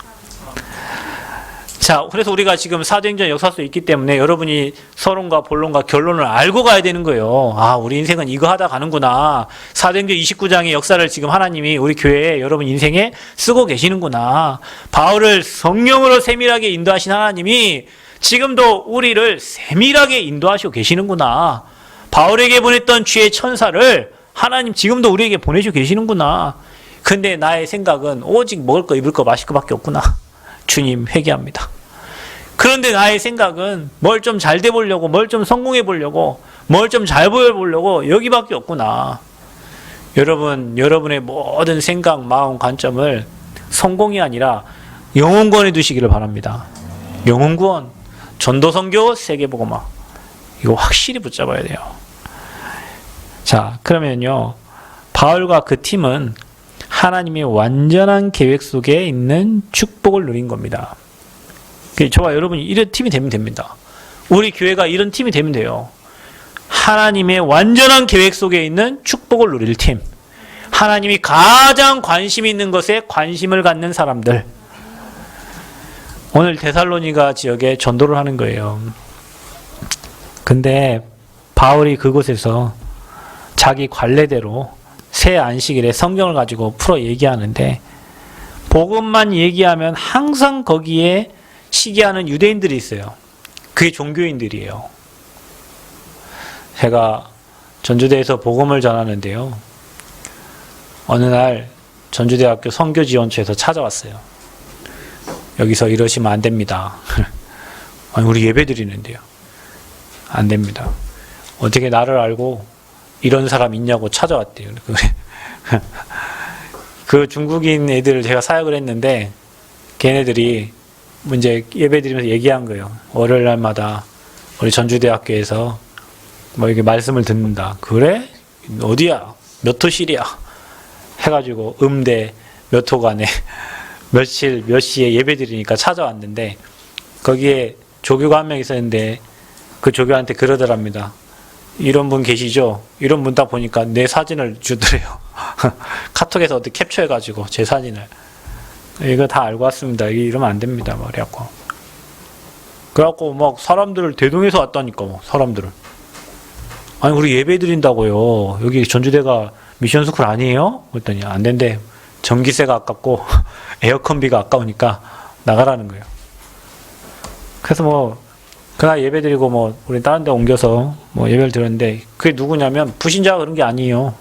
자, 그래서 우리가 지금 사도행전 역사 속에 있기 때문에 여러분이 서론과 본론과 결론을 알고 가야 되는 거예요. 아, 우리 인생은 이거 하다 가는구나. 사도행전 29장의 역사를 지금 하나님이 우리 교회에, 여러분 인생에 쓰고 계시는구나. 바울을 성령으로 세밀하게 인도하신 하나님이 지금도 우리를 세밀하게 인도하시고 계시는구나. 바울에게 보냈던 주의 천사를 하나님 지금도 우리에게 보내시고 계시는구나. 근데 나의 생각은 오직 먹을 거, 입을 거, 마실 거밖에 없구나. 주님, 회개합니다. 그런데 나의 생각은 뭘 좀 잘 돼 보려고, 뭘 좀 성공해 보려고, 뭘 좀 잘 보여 보려고 여기밖에 없구나. 여러분, 여러분의 모든 생각, 마음, 관점을 성공이 아니라 영혼구원에 두시기를 바랍니다. 영혼구원, 전도선교, 세계복음화, 이거 확실히 붙잡아야 돼요. 자, 그러면요, 바울과 그 팀은 하나님의 완전한 계획 속에 있는 축복을 누린 겁니다. 저와 여러분이 이런 팀이 되면 됩니다. 우리 교회가 이런 팀이 되면 돼요. 하나님의 완전한 계획 속에 있는 축복을 누릴 팀. 하나님이 가장 관심 있는 것에 관심을 갖는 사람들. 오늘 데살로니가 지역에 전도를 하는 거예요. 근데 바울이 그곳에서 자기 관례대로 새 안식일에 성경을 가지고 풀어 얘기하는데, 복음만 얘기하면 항상 거기에 시기하는 유대인들이 있어요. 그게 종교인들이에요. 제가 전주대에서 복음을 전하는데요, 어느 날 전주대학교 선교지원처에서 찾아왔어요. 여기서 이러시면 안 됩니다. 아니, 우리 예배 드리는데요. 안 됩니다. 어떻게 나를 알고 이런 사람 있냐고 찾아왔대요. 그 중국인 애들을 제가 사역을 했는데, 걔네들이 이제 예배 드리면서 얘기한 거예요. 월요일 날마다 우리 전주대학교에서 뭐 이렇게 말씀을 듣는다. 그래? 어디야? 몇 호실이야? 해가지고 음대 몇 호간에 며칠 몇 시에 예배 드리니까 찾아왔는데, 거기에 조교가 한 명 있었는데 그 조교한테 그러더랍니다. 이런 분 계시죠? 이런 분 딱 보니까 내 사진을 주더래요. 카톡에서 어떻게 캡처해가지고 제 사진을. 이거 다 알고 왔습니다. 이러면 안 됩니다. 그래갖고. 그래갖고 막 사람들을 대동해서 왔다니까, 뭐, 사람들을. 아니, 우리 예배 드린다고요. 여기 전주대가 미션 스쿨 아니에요? 그랬더니 안 된대. 전기세가 아깝고 에어컨비가 아까우니까 나가라는 거예요. 그래서 뭐, 그날 예배 드리고 뭐, 우리 다른 데 옮겨서 뭐 예배를 드렸는데, 그게 누구냐면 불신자가 그런 게 아니에요.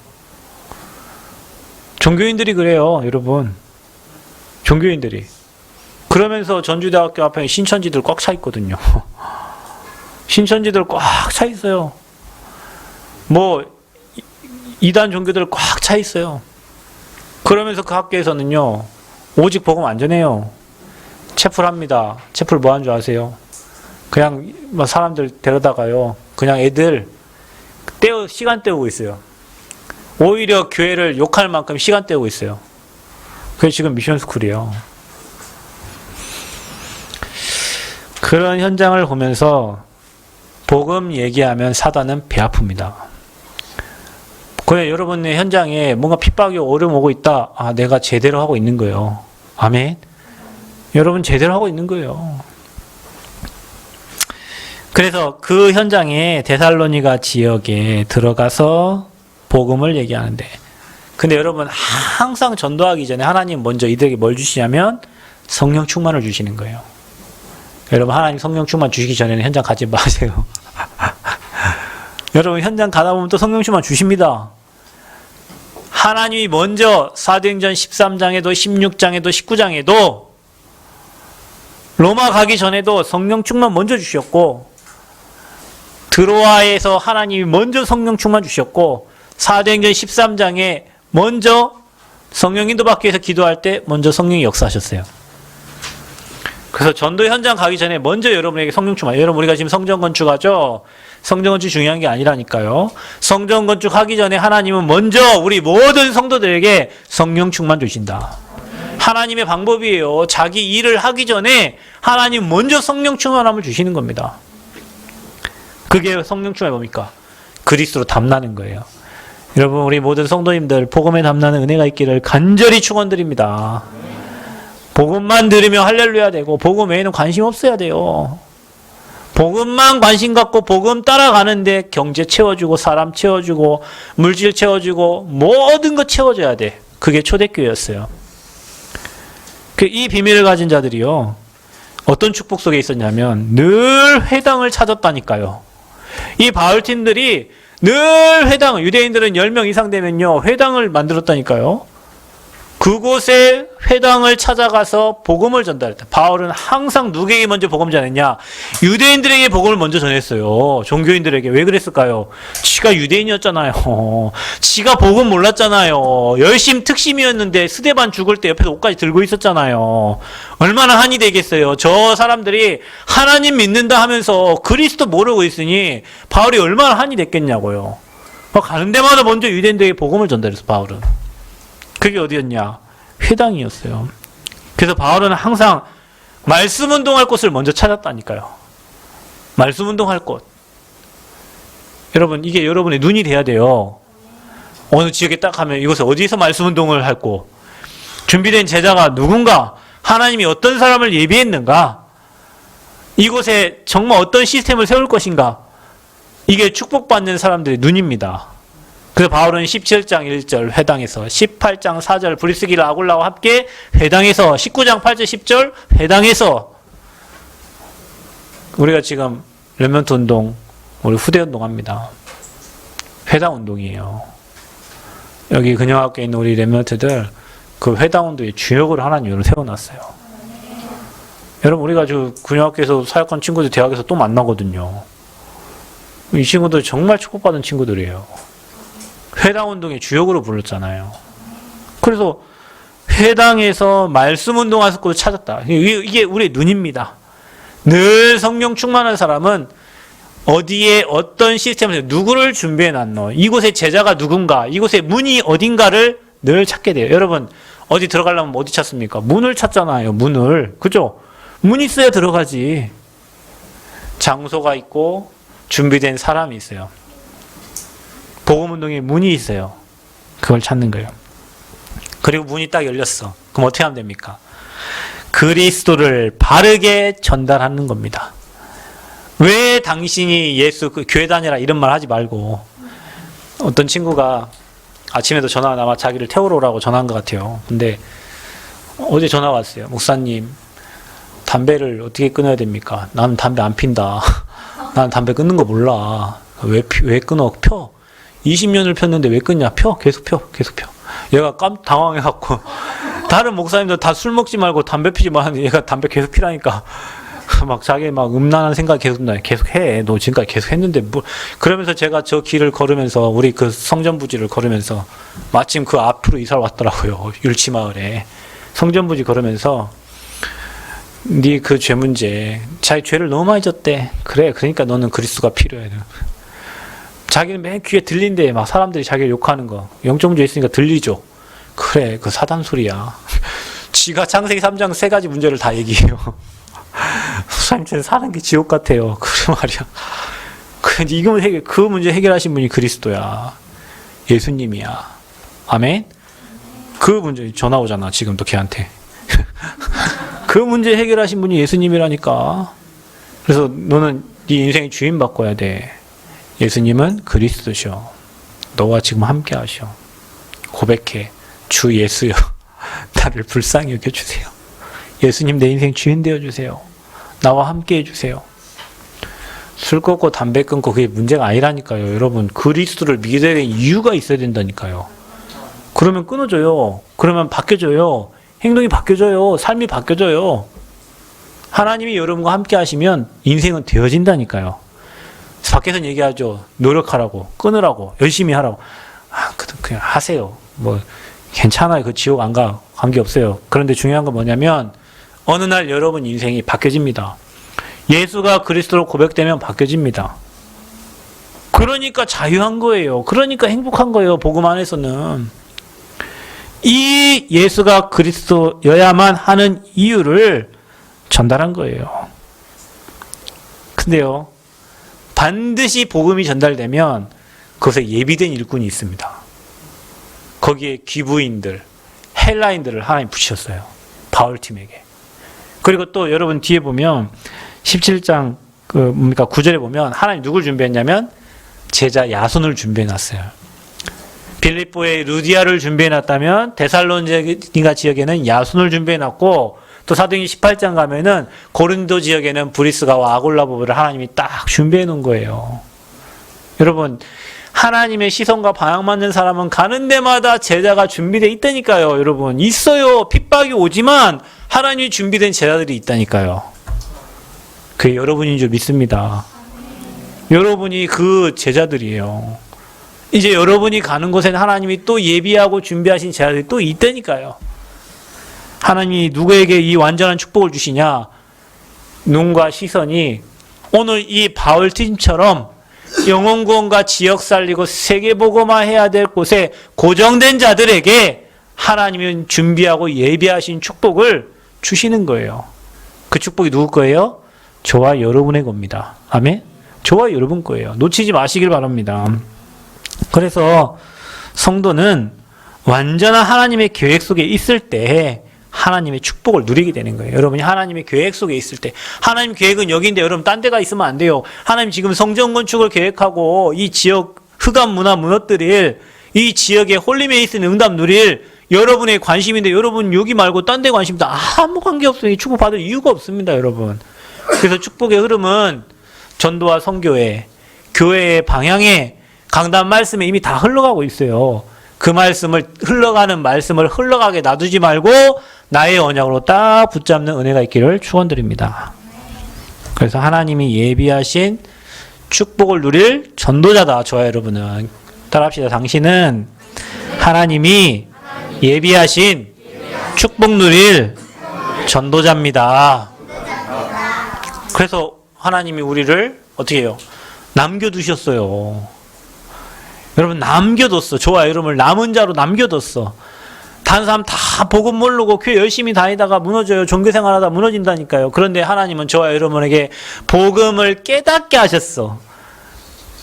종교인들이 그래요, 여러분. 종교인들이. 그러면서 전주대학교 앞에 신천지들 꽉 차 있거든요. 신천지들 꽉 차 있어요. 뭐 이단 종교들 꽉 차 있어요. 그러면서 그 학교에서는요, 오직 복음 안 전해요. 채플 합니다. 채플 뭐 하는 줄 아세요? 그냥 뭐 사람들 데려다가요, 그냥 애들 시간 때우고 있어요. 오히려 교회를 욕할 만큼 시간 때우고 있어요. 그게 지금 미션스쿨이에요. 그런 현장을 보면서 복음 얘기하면 사단은 배 아픕니다. 그래, 여러분의 현장에 뭔가 핍박이 어려움 오고 있다. 아, 내가 제대로 하고 있는 거예요. 아멘. 여러분 제대로 하고 있는 거예요. 그래서 그 현장에 데살로니가 지역에 들어가서 복음을 얘기하는데. 근데 여러분 항상 전도하기 전에 하나님 먼저 이들에게 뭘 주시냐면 성령 충만을 주시는 거예요. 여러분 하나님 성령 충만 주시기 전에는 현장 가지 마세요. 여러분 현장 가다 보면 또 성령 충만 주십니다. 하나님이 먼저 사도행전 13장에도 16장에도 19장에도 로마 가기 전에도 성령 충만 먼저 주셨고, 드로아에서 하나님이 먼저 성령 충만 주셨고, 사도행전 13장에 먼저 성령 인도 받기 위해서 기도할 때 먼저 성령이 역사하셨어요. 그래서 전도 현장 가기 전에 먼저 여러분에게 성령 충만. 여러분 우리가 지금 성전 건축하죠? 성전 건축 중요한 게 아니라니까요. 성전 건축하기 전에 하나님은 먼저 우리 모든 성도들에게 성령 충만 주신다. 하나님의 방법이에요. 자기 일을 하기 전에 하나님 먼저 성령 충만함을 주시는 겁니다. 그게 성령 충만이 뭡니까? 그리스도로 담나는 거예요. 여러분 우리 모든 성도님들 복음에 담나는 은혜가 있기를 간절히 축원드립니다. 복음만 들으면 할렐루야 되고 복음 외에는 관심 없어야 돼요. 복음만 관심 갖고 복음 따라가는데 경제 채워주고 사람 채워주고 물질 채워주고 모든 거 채워줘야 돼. 그게 초대교회였어요. 이 비밀을 가진 자들이요, 어떤 축복 속에 있었냐면 늘 회당을 찾았다니까요. 이 바울팀들이 늘 회당, 유대인들은 10명 이상 되면요 회당을 만들었다니까요. 그곳에 회당을 찾아가서 복음을 전달했다. 바울은 항상 누구에게 먼저 복음 전했냐? 유대인들에게 복음을 먼저 전했어요. 종교인들에게. 왜 그랬을까요? 지가 유대인이었잖아요. 지가 복음 몰랐잖아요. 열심 특심이었는데 스데반 죽을 때 옆에서 옷까지 들고 있었잖아요. 얼마나 한이 되겠어요. 저 사람들이 하나님 믿는다 하면서 그리스도 모르고 있으니 바울이 얼마나 한이 됐겠냐고요. 가는 데마다 먼저 유대인들에게 복음을 전달했어, 바울은. 그게 어디였냐? 회당이었어요. 그래서 바울은 항상 말씀 운동할 곳을 먼저 찾았다니까요. 말씀 운동할 곳. 여러분, 이게 여러분의 눈이 돼야 돼요. 어느 지역에 딱 가면 이곳에 어디서 말씀 운동을 할 곳. 준비된 제자가 누군가, 하나님이 어떤 사람을 예비했는가, 이곳에 정말 어떤 시스템을 세울 것인가, 이게 축복받는 사람들의 눈입니다. 그래서 바울은 17장 1절 회당에서, 18장 4절 브리스기라 아굴라와 함께 회당에서, 19장 8절 10절 회당에서, 우리가 지금 렘넌트 운동, 우리 후대 운동합니다. 회당 운동이에요. 여기 근영학교에 있는 우리 렘넌트들 그 회당 운동의 주역으로 하나님으로 세워놨어요. 여러분 우리가 저 근영학교에서 사역한 친구들 대학에서 또 만나거든요. 이 친구들 정말 축복받은 친구들이에요. 회당 운동의 주역으로 불렀잖아요. 그래서 회당에서 말씀 운동할 곳을 찾았다. 이게 우리의 눈입니다. 늘 성령 충만한 사람은 어디에 어떤 시스템에서 누구를 준비해 놨노, 이곳의 제자가 누군가, 이곳의 문이 어딘가를 늘 찾게 돼요. 여러분 어디 들어가려면 어디 찾습니까? 문을 찾잖아요. 문을. 그죠? 문이 있어야 들어가지. 장소가 있고 준비된 사람이 있어요. 복음운동에 문이 있어요. 그걸 찾는 거예요. 그리고 문이 딱 열렸어. 그럼 어떻게 하면 됩니까? 그리스도를 바르게 전달하는 겁니다. 왜 당신이 예수 교회 다니라 이런 말 하지 말고, 어떤 친구가 아침에도 전화가 아마 자기를 태우러 오라고 전화한 것 같아요. 근데 어제 전화 왔어요. 목사님, 담배를 어떻게 끊어야 됩니까? 나는 담배 안 핀다. 나는 담배 끊는 거 몰라. 왜 끊어? 펴. 20년을 폈는데 왜 끊냐? 펴. 계속 펴. 계속 펴. 얘가 당황해갖고, 다른 목사님들 다 술 먹지 말고 담배 피지 마 하는데 얘가 담배 계속 피라니까 막 자기 막 음란한 생각이 계속 나요. 계속 해. 너 지금까지 계속 했는데 뭐. 그러면서 제가 저 길을 걸으면서, 우리 그 성전부지를 걸으면서, 마침 그 앞으로 이사를 왔더라고요. 율치마을에. 성전부지 걸으면서, 네 그 죄 문제, 자기 죄를 너무 많이 졌대. 그래. 그러니까 너는 그리스도가 필요해. 자기는 맨 귀에 들린대. 막 사람들이 자기를 욕하는 거. 영적문제 있으니까 들리죠. 그래. 그 사단 소리야. 지가 창세기 3장 3가지 문제를 다 얘기해요. 목사님, 사는 게 지옥 같아요. 그래 말이야. 그 문제 해결하신 분이 그리스도야. 예수님이야. 아멘? 그 문제 전화 오잖아. 지금도 걔한테. 그 문제 해결하신 분이 예수님이라니까. 그래서 너는 네 인생의 주인 바꿔야 돼. 예수님은 그리스도셔. 너와 지금 함께 하시오. 고백해. 주 예수여, 나를 불쌍히 여겨주세요. 예수님 내 인생 주인 되어주세요. 나와 함께 해주세요. 술 끊고 담배 끊고 그게 문제가 아니라니까요. 여러분, 그리스도를 믿어야 되는 이유가 있어야 된다니까요. 그러면 끊어져요. 그러면 바뀌어져요. 행동이 바뀌어져요. 삶이 바뀌어져요. 하나님이 여러분과 함께 하시면 인생은 되어진다니까요. 밖에서는 얘기하죠. 노력하라고, 끊으라고, 열심히 하라고. 그냥 하세요. 뭐 괜찮아요. 그 지옥 안 가. 관계없어요. 그런데 중요한 건 뭐냐면 어느 날 여러분 인생이 바뀌어집니다. 예수가 그리스도로 고백되면 바뀌어집니다. 그러니까 자유한 거예요. 그러니까 행복한 거예요. 복음 안에서는. 이 예수가 그리스도여야만 하는 이유를 전달한 거예요. 근데요, 반드시 복음이 전달되면 그것에 예비된 일꾼이 있습니다. 거기에 귀부인들, 헬라인들을 하나님 붙이셨어요. 바울팀에게. 그리고 또 여러분 뒤에 보면 17장 9절에 보면 하나님 누굴 준비했냐면 제자 야손을 준비해놨어요. 빌립보에 루디아를 준비해놨다면 데살로니가 지역에는 야손을 준비해놨고 또 사도행전 18장 가면은 고린도 지역에는 브리스가와 아골라보를 하나님이 딱 준비해놓은 거예요. 여러분, 하나님의 시선과 방향맞는 사람은 가는 데마다 제자가 준비되어 있다니까요. 여러분, 있어요. 핍박이 오지만 하나님이 준비된 제자들이 있다니까요. 그게 여러분인 줄 믿습니다. 여러분이 그 제자들이에요. 이제 여러분이 가는 곳에는 하나님이 또 예비하고 준비하신 제자들이 또 있다니까요. 하나님이 누구에게 이 완전한 축복을 주시냐? 눈과 시선이 오늘 이 바울팀처럼 영혼 구원과 지역 살리고 세계 복음화 해야 될 곳에 고정된 자들에게 하나님은 준비하고 예비하신 축복을 주시는 거예요. 그 축복이 누구 거예요? 저와 여러분의 겁니다. 아멘? 저와 여러분 거예요. 놓치지 마시길 바랍니다. 그래서 성도는 완전한 하나님의 계획 속에 있을 때 하나님의 축복을 누리게 되는 거예요. 여러분이 하나님의 계획 속에 있을 때, 하나님 계획은 여기인데 여러분 딴 데가 있으면 안 돼요. 하나님 지금 성전 건축을 계획하고 이 지역 흑암 문화 무너뜨릴, 이 지역에 홀리메이슨 응답 누릴 여러분의 관심인데 여러분 여기 말고 딴 데 관심도 아무 관계 없어요. 축복 받을 이유가 없습니다, 여러분. 그래서 축복의 흐름은 전도와 선교회, 교회의 방향에 강단 말씀에 이미 다 흘러가고 있어요. 그 말씀을 흘러가는 말씀을 흘러가게 놔두지 말고 나의 언약으로 딱 붙잡는 은혜가 있기를 축원드립니다. 그래서 하나님이 예비하신 축복을 누릴 전도자다. 저와 여러분은 따라합시다. 당신은 하나님이 예비하신 축복 누릴 전도자입니다. 그래서 하나님이 우리를 어떻게 해요? 남겨두셨어요. 여러분 남겨뒀어. 저와 여러분을 남은 자로 남겨뒀어. 다른 사람 다 복음 모르고 교회 열심히 다니다가 무너져요. 종교생활하다 무너진다니까요. 그런데 하나님은 저와 여러분에게 복음을 깨닫게 하셨어.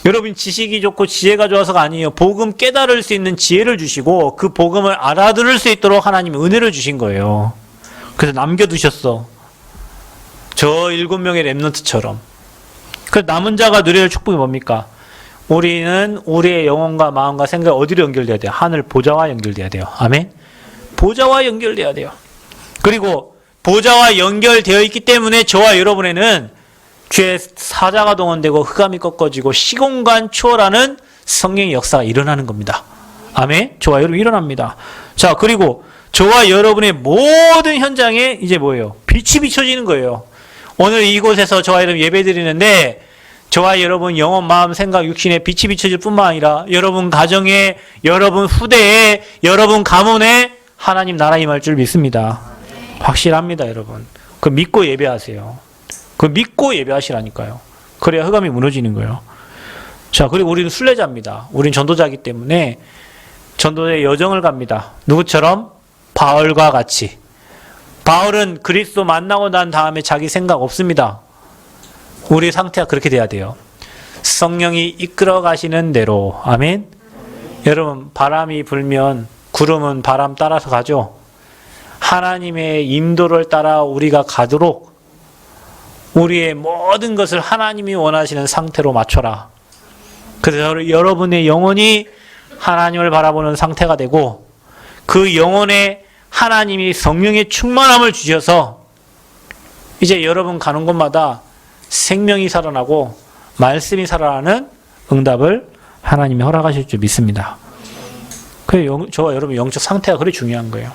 여러분 지식이 좋고 지혜가 좋아서가 아니에요. 복음 깨달을 수 있는 지혜를 주시고 그 복음을 알아들을 수 있도록 하나님이 은혜를 주신 거예요. 그래서 남겨두셨어. 저 7명의 렘넌트처럼. 그래서 남은 자가 누릴 축복이 뭡니까? 우리는 우리의 영혼과 마음과 생각 어디로 연결돼야 돼요? 하늘 보좌와 연결돼야 돼요. 아멘? 보좌와 연결돼야 돼요. 그리고 보좌와 연결되어 있기 때문에 저와 여러분에는 죄의 사자가 동원되고 흑암이 꺾어지고 시공간 초월하는 성령의 역사가 일어나는 겁니다. 아멘? 저와 여러분 일어납니다. 자, 그리고 저와 여러분의 모든 현장에 이제 뭐예요? 빛이 비춰지는 거예요. 오늘 이곳에서 저와 여러분 예배 드리는데 저와 여러분 영혼, 마음, 생각, 육신에 빛이 비춰질 뿐만 아니라 여러분 가정에, 여러분 후대에, 여러분 가문에 하나님 나라 임할 줄 믿습니다. 확실합니다, 여러분. 그 믿고 예배하세요. 그 믿고 예배하시라니까요. 그래야 흑암이 무너지는 거예요. 자, 그리고 우리는 순례자입니다. 우리는 전도자이기 때문에 전도의 여정을 갑니다. 누구처럼? 바울과 같이. 바울은 그리스도 만나고 난 다음에 자기 생각 없습니다. 우리 상태가 그렇게 돼야 돼요. 성령이 이끌어 가시는 대로. 아멘. 여러분 바람이 불면 구름은 바람 따라서 가죠. 하나님의 인도를 따라 우리가 가도록 우리의 모든 것을 하나님이 원하시는 상태로 맞춰라. 그래서 여러분의 영혼이 하나님을 바라보는 상태가 되고 그 영혼에 하나님이 성령의 충만함을 주셔서 이제 여러분 가는 곳마다 생명이 살아나고 말씀이 살아나는 응답을 하나님이 허락하실 줄 믿습니다. 그래서 저와 여러분 영적 상태가 그리 중요한 거예요.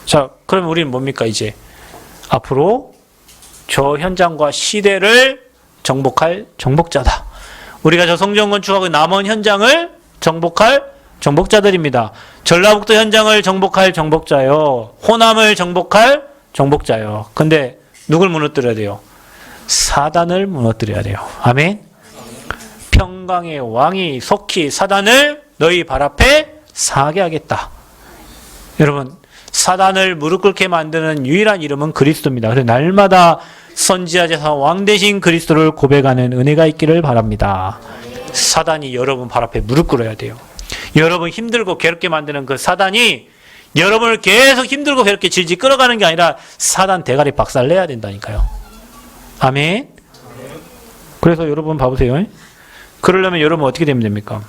자, 그러면 우리는 뭡니까? 이제 앞으로 저 현장과 시대를 정복할 정복자다. 우리가 저 성전 건축하고 남은 현장을 정복할 정복자들입니다. 전라북도 현장을 정복할 정복자요. 호남을 정복할 정복자요. 근데 누굴 무너뜨려야 돼요? 사단을 무너뜨려야 돼요. 아멘. 평강의 왕이 속히 사단을 너희 발 앞에 사게 하겠다. 여러분, 사단을 무릎 꿇게 만드는 유일한 이름은 그리스도입니다. 그래서 날마다 선지자제사 왕 대신 그리스도를 고백하는 은혜가 있기를 바랍니다. 사단이 여러분 발 앞에 무릎 꿇어야 돼요. 여러분 힘들고 괴롭게 만드는 그 사단이 여러분을 계속 힘들고 괴롭게 질질 끌어가는 게 아니라 사단 대가리 박살내야 된다니까요. 아멘. 그래서 여러분 봐보세요. 그러려면 여러분 어떻게 되면 됩니까?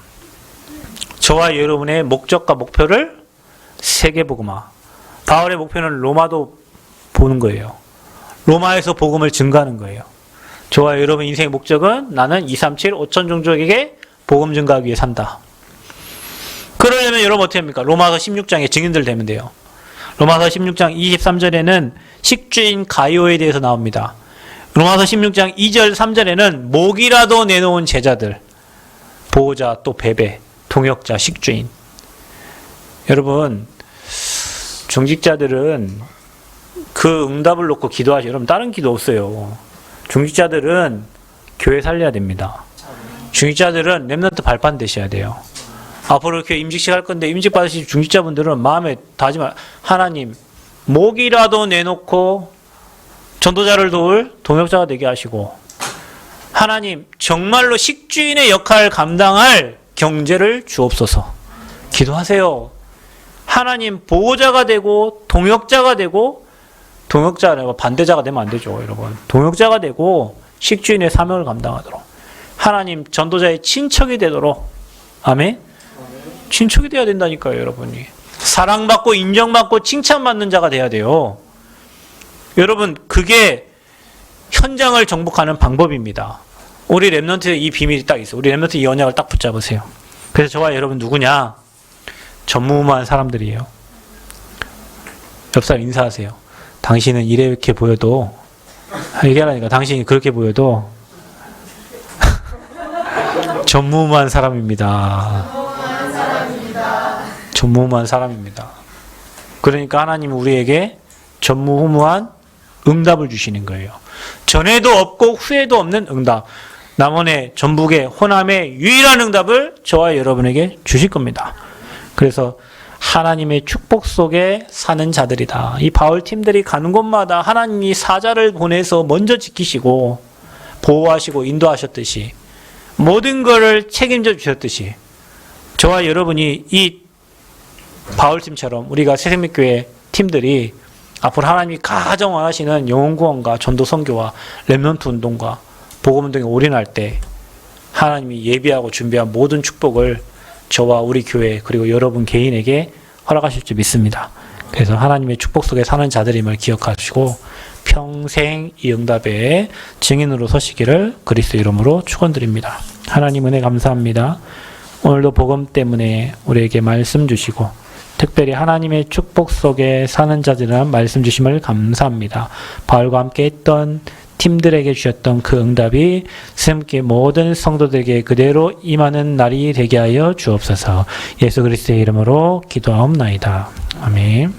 저와 여러분의 목적과 목표를 세계복음화. 바울의 목표는 로마도 보는 거예요. 로마에서 복음을 증가하는 거예요. 저와 여러분 인생의 목적은 나는 237 5천 종족에게 복음 증가하기 위해 산다. 그러려면 여러분 어떻게 합니까? 로마서 16장에 증인들 되면 돼요. 로마서 16장 23절에는 식주인 가이오에 대해서 나옵니다. 로마서 16장 2절 3절에는 목이라도 내놓은 제자들, 보호자 또 베베, 동역자, 식주인. 여러분 중직자들은 그 응답을 놓고 기도하시죠. 여러분 다른 기도 없어요. 중직자들은 교회 살려야 됩니다. 중직자들은 렘넌트 발판 되셔야 돼요. 앞으로 교회 임직식 할 건데 임직 받으실 중직자분들은 마음에 다짐하 하나님 목이라도 내놓고 전도자를 도울 동역자가 되게 하시고 하나님 정말로 식주인의 역할을 감당할 경제를 주옵소서. 기도하세요. 하나님 보호자가 되고 동역자가 되고 동역자가 아니라 반대자가 되면 안 되죠, 여러분. 동역자가 되고 식주인의 사명을 감당하도록 하나님 전도자의 친척이 되도록 아멘. 친척이 돼야 된다니까요, 여러분이. 사랑받고 인정받고 칭찬받는 자가 돼야 돼요. 여러분 그게 현장을 정복하는 방법입니다. 우리 렘넌트에 이 비밀이 딱 있어요. 우리 렘넌트 이 언약을 딱 붙잡으세요. 그래서 저와 여러분 누구냐? 전무후무한 사람들이에요. 옆 사람 인사하세요. 당신은 이렇게 보여도 얘기하라니까 당신이 그렇게 보여도 전무후무한 사람입니다. 전무후무한 사람입니다. 그러니까 하나님은 우리에게 전무후무한 응답을 주시는 거예요. 전에도 없고 후에도 없는 응답. 남원의 전북의 호남의 유일한 응답을 저와 여러분에게 주실 겁니다. 그래서 하나님의 축복 속에 사는 자들이다. 이 바울 팀들이 가는 곳마다 하나님이 사자를 보내서 먼저 지키시고 보호하시고 인도하셨듯이 모든 것을 책임져 주셨듯이 저와 여러분이 이 바울 팀처럼 우리가 새생명교회 팀들이 앞으로 하나님이 가장 원하시는 영혼구원과 전도 선교와 렘넌트 운동과 복음 운동에 올인할 때 하나님이 예비하고 준비한 모든 축복을 저와 우리 교회 그리고 여러분 개인에게 허락하실 줄 믿습니다. 그래서 하나님의 축복 속에 사는 자들임을 기억하시고 평생 이 응답의 증인으로 서시기를 그리스도 이름으로 축원드립니다. 하나님 은혜 감사합니다. 오늘도 복음 때문에 우리에게 말씀 주시고 특별히 하나님의 축복 속에 사는 자들이라는 말씀 주심을 감사합니다. 바울과 함께 했던 팀들에게 주셨던 그 응답이 새롭게 모든 성도들에게 그대로 임하는 날이 되게 하여 주옵소서. 예수 그리스도의 이름으로 기도하옵나이다. 아멘.